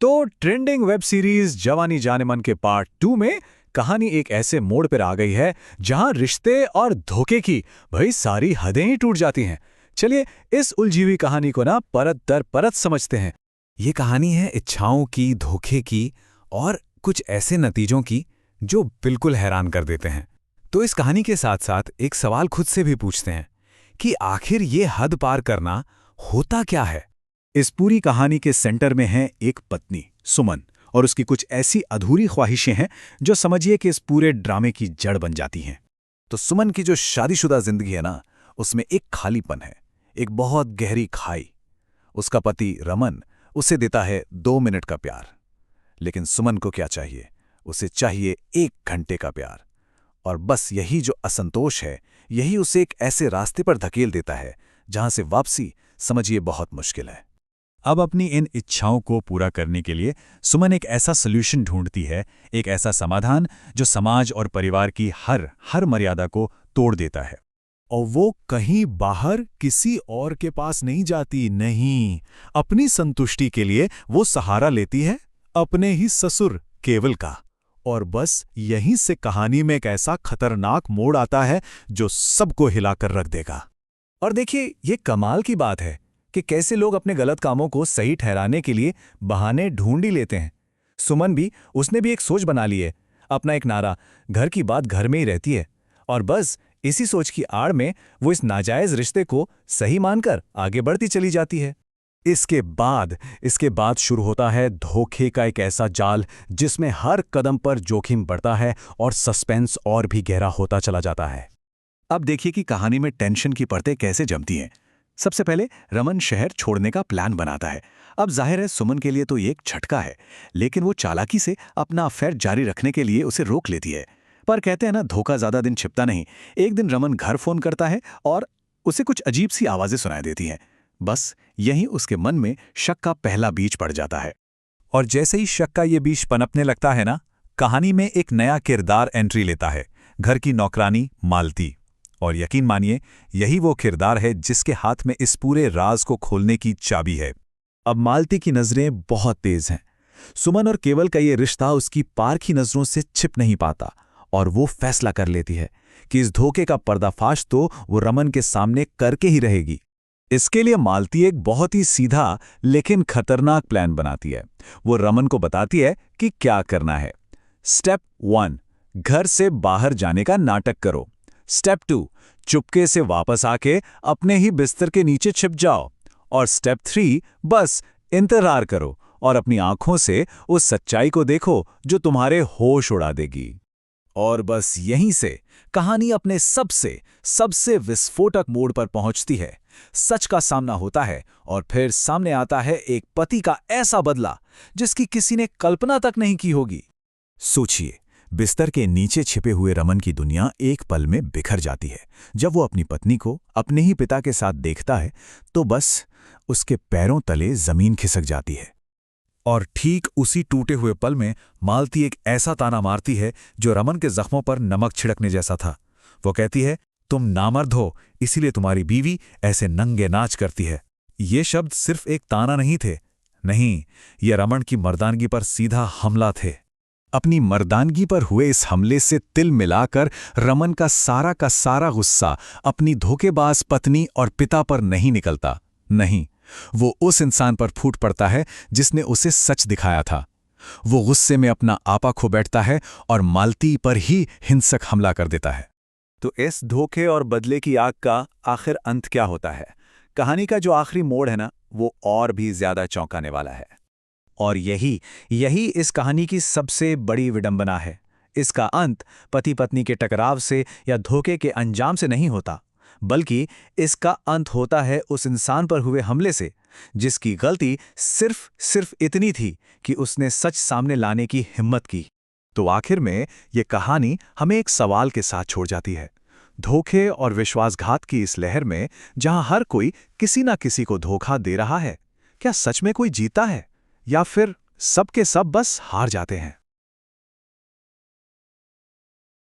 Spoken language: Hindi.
तो ट्रेंडिंग वेब सीरीज जवानी जानेमन के पार्ट 2 में कहानी एक ऐसे मोड़ पर आ गई है जहां रिश्ते और धोखे की भाई सारी हदें ही टूट जाती हैं। चलिए इस उलझी हुई कहानी को ना परत दर परत समझते हैं। ये कहानी है इच्छाओं की, धोखे की और कुछ ऐसे नतीजों की जो बिल्कुल हैरान कर देते हैं। तो इस कहानी के साथ साथ एक सवाल खुद से भी पूछते हैं कि आखिर ये हद पार करना होता क्या है। इस पूरी कहानी के सेंटर में है एक पत्नी सुमन और उसकी कुछ ऐसी अधूरी ख्वाहिशें हैं जो समझिए कि इस पूरे ड्रामे की जड़ बन जाती हैं। तो सुमन की जो शादीशुदा जिंदगी है ना, उसमें एक खालीपन है, एक बहुत गहरी खाई। उसका पति रमन उसे देता है 2 मिनट का प्यार, लेकिन सुमन को क्या चाहिए? उसे चाहिए 1 घंटे का प्यार। और बस यही जो असंतोष है, यही उसे एक ऐसे रास्ते पर धकेल देता है जहां से वापसी समझिए बहुत मुश्किल है। अब अपनी इन इच्छाओं को पूरा करने के लिए सुमन एक ऐसा सॉल्यूशन ढूंढती है, एक ऐसा समाधान जो समाज और परिवार की हर मर्यादा को तोड़ देता है। और वो कहीं बाहर किसी और के पास नहीं जाती, नहीं, अपनी संतुष्टि के लिए वो सहारा लेती है अपने ही ससुर केवल का। और बस यहीं से कहानी में एक ऐसा खतरनाक मोड़ आता है जो सबको हिलाकर रख देगा। और देखिए, ये कमाल की बात है कि कैसे लोग अपने गलत कामों को सही ठहराने के लिए बहाने ढूंढ ही लेते हैं। सुमन भी, उसने भी एक सोच बना ली है, अपना एक नारा, घर की बात घर में ही रहती है। और बस इसी सोच की आड़ में वो इस नाजायज रिश्ते को सही मानकर आगे बढ़ती चली जाती है। इसके बाद शुरू होता है धोखे का एक ऐसा जाल जिसमें हर कदम पर जोखिम बढ़ता है और सस्पेंस और भी गहरा होता चला जाता है। अब देखिए कि कहानी में टेंशन की परतें कैसे जमती हैं। सबसे पहले रमन शहर छोड़ने का प्लान बनाता है। अब जाहिर है सुमन के लिए तो ये एक झटका है, लेकिन वो चालाकी से अपना अफेयर जारी रखने के लिए उसे रोक लेती है। पर कहते हैं ना, धोखा ज्यादा दिन छिपता नहीं। एक दिन रमन घर फोन करता है और उसे कुछ अजीब सी आवाजें सुनाई देती हैं। बस यहीं उसके मन में शक का पहला बीज पड़ जाता है। और जैसे ही शक का ये बीज पनपने लगता है ना, कहानी में एक नया किरदार एंट्री लेता है, घर की नौकरानी मालती। और यकीन मानिए, यही वो किरदार है जिसके हाथ में इस पूरे राज को खोलने की चाबी है। अब मालती की नजरें बहुत तेज हैं। सुमन और केवल का ये रिश्ता उसकी पारखी नजरों से छिप नहीं पाता और वो फैसला कर लेती है कि इस धोखे का पर्दाफाश तो वो रमन के सामने करके ही रहेगी। इसके लिए मालती एक बहुत ही सीधा लेकिन खतरनाक प्लान बनाती है। वो रमन को बताती है कि क्या करना है। स्टेप 1, घर से बाहर जाने का नाटक करो। स्टेप 2, चुपके से वापस आके अपने ही बिस्तर के नीचे छिप जाओ। और स्टेप 3, बस इंतजार करो और अपनी आंखों से उस सच्चाई को देखो जो तुम्हारे होश उड़ा देगी। और बस यहीं से कहानी अपने सबसे विस्फोटक मोड़ पर पहुंचती है। सच का सामना होता है और फिर सामने आता है एक पति का ऐसा बदला जिसकी किसी ने कल्पना तक नहीं की होगी। सोचिए, बिस्तर के नीचे छिपे हुए रमन की दुनिया एक पल में बिखर जाती है। जब वो अपनी पत्नी को अपने ही पिता के साथ देखता है तो बस उसके पैरों तले जमीन खिसक जाती है। और ठीक उसी टूटे हुए पल में मालती एक ऐसा ताना मारती है जो रमन के जख्मों पर नमक छिड़कने जैसा था। वो कहती है, तुम नामर्द हो, इसीलिए तुम्हारी बीवी ऐसे नंगे नाच करती है। ये शब्द सिर्फ एक ताना नहीं थे, नहीं, ये रमन की मर्दानगी पर सीधा हमला थे। अपनी मर्दानगी पर हुए इस हमले से तिल मिलाकर रमन का सारा गुस्सा अपनी धोखेबाज पत्नी और पिता पर नहीं निकलता, नहीं, वो उस इंसान पर फूट पड़ता है जिसने उसे सच दिखाया था। वो गुस्से में अपना आपा खो बैठता है और मालती पर ही हिंसक हमला कर देता है। तो इस धोखे और बदले की आग का आखिर अंत क्या होता है? कहानी का जो आखिरी मोड़ है ना, वो और भी ज्यादा चौंकाने वाला है। और यही इस कहानी की सबसे बड़ी विडंबना है। इसका अंत पति पत्नी के टकराव से या धोखे के अंजाम से नहीं होता, बल्कि इसका अंत होता है उस इंसान पर हुए हमले से जिसकी गलती सिर्फ इतनी थी कि उसने सच सामने लाने की हिम्मत की। तो आखिर में ये कहानी हमें एक सवाल के साथ छोड़ जाती है। धोखे और विश्वासघात की इस लहर में जहां हर कोई किसी ना किसी को धोखा दे रहा है, क्या सच में कोई जीता है या फिर सब के सब बस हार जाते हैं?